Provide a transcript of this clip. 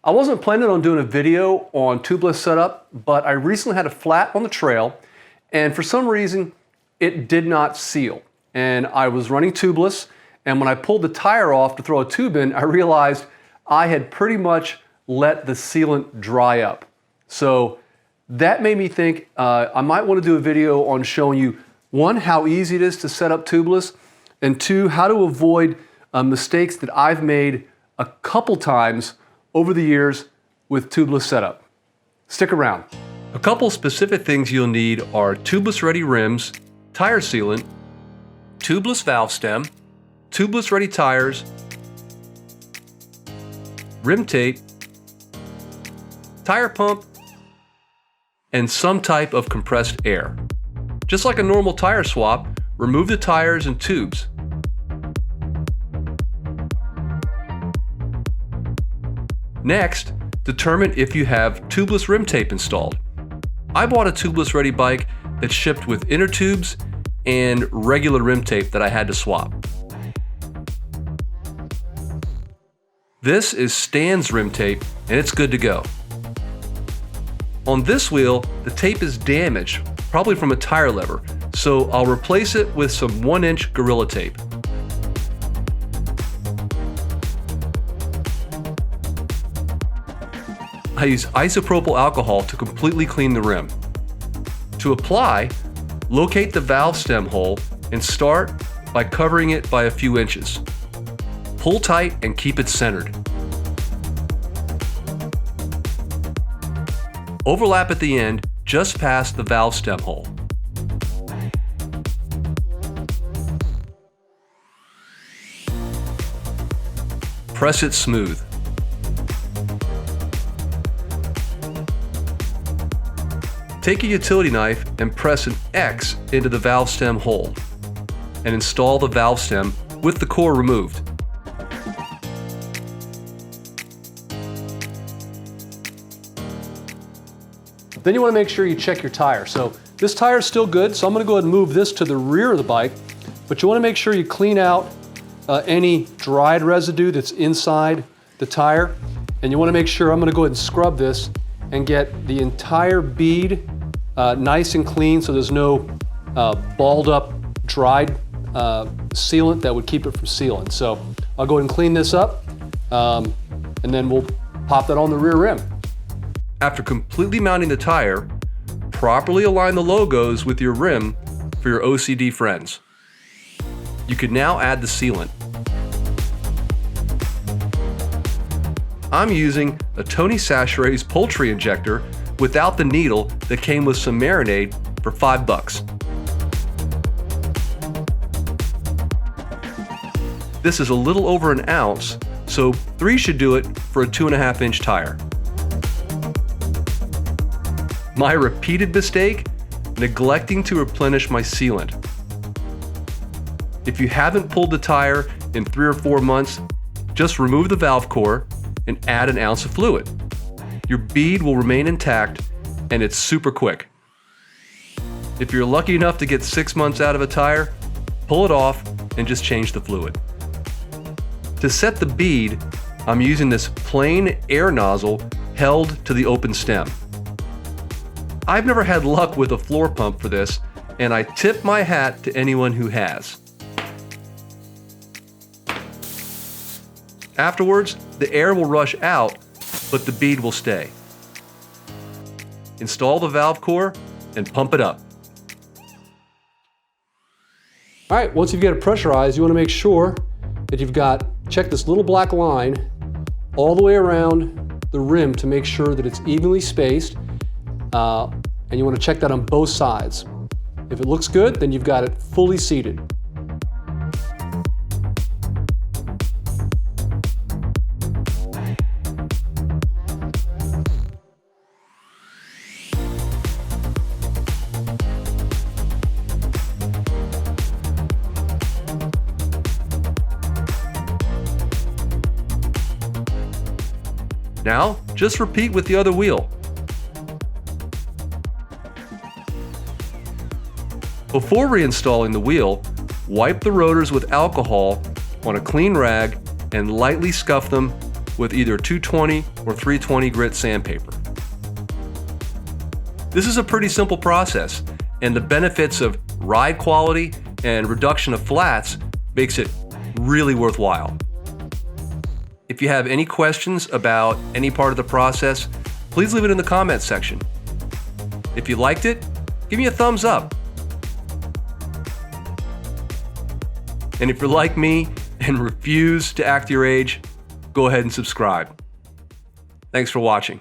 I wasn't planning on doing a video on tubeless setup, but I recently had a flat on the trail, and for some reason, it did not seal. And I was running tubeless, and when I pulled the tire off to throw a tube in, I realized I had pretty much let the sealant dry up. So that made me think I might want to do a video on showing you, one, how easy it is to set up tubeless, and two, how to avoid mistakes that I've made a couple times over the years with tubeless setup. Stick around. A couple specific things you'll need are tubeless ready rims, tire sealant, tubeless valve stem, tubeless ready tires, rim tape, tire pump, and some type of compressed air. Just like a normal tire swap, remove the tires and tubes. Next, determine if you have tubeless rim tape installed. I bought a tubeless ready bike that shipped with inner tubes and regular rim tape that I had to swap. This is Stan's rim tape and it's good to go. On this wheel, the tape is damaged, probably from a tire lever, so I'll replace it with some 1-inch Gorilla tape. I use isopropyl alcohol to completely clean the rim. To apply, locate the valve stem hole and start by covering it by a few inches. Pull tight and keep it centered. Overlap at the end just past the valve stem hole. Press it smooth. Take a utility knife and press an X into the valve stem hole and install the valve stem with the core removed. Then you want to make sure you check your tire. So this tire is still good, so I'm going to go ahead and move this to the rear of the bike, but you want to make sure you clean out any dried residue that's inside the tire, and you want to make sure, I'm going to go ahead and scrub this and get the entire bead nice and clean so there's no balled up dried sealant that would keep it from sealing. So I'll go ahead and clean this up and then we'll pop that on the rear rim. After completely mounting the tire, properly align the logos with your rim for your OCD friends. You can now add the sealant. I'm using a Tony Chachere's poultry injector without the needle that came with some marinade for $5. This is a little over an ounce, so 3 should do it for a 2.5-inch tire. My repeated mistake, neglecting to replenish my sealant. If you haven't pulled the tire in 3 or 4 months, just remove the valve core and add an ounce of fluid. Your bead will remain intact and it's super quick. If you're lucky enough to get 6 months out of a tire, pull it off and just change the fluid. To set the bead, I'm using this plain air nozzle held to the open stem. I've never had luck with a floor pump for this, and I tip my hat to anyone who has. Afterwards, the air will rush out, but the bead will stay. Install the valve core and pump it up. All right, once you've got it pressurized, you want to make sure that you've got, check this little black line all the way around the rim to make sure that it's evenly spaced. And you want to check that on both sides. If it looks good, then you've got it fully seated. Now, just repeat with the other wheel. Before reinstalling the wheel, wipe the rotors with alcohol on a clean rag and lightly scuff them with either 220 or 320 grit sandpaper. This is a pretty simple process, and the benefits of ride quality and reduction of flats makes it really worthwhile. If you have any questions about any part of the process, please leave it in the comments section. If you liked it, give me a thumbs up. And if you're like me and refuse to act your age, go ahead and subscribe. Thanks for watching.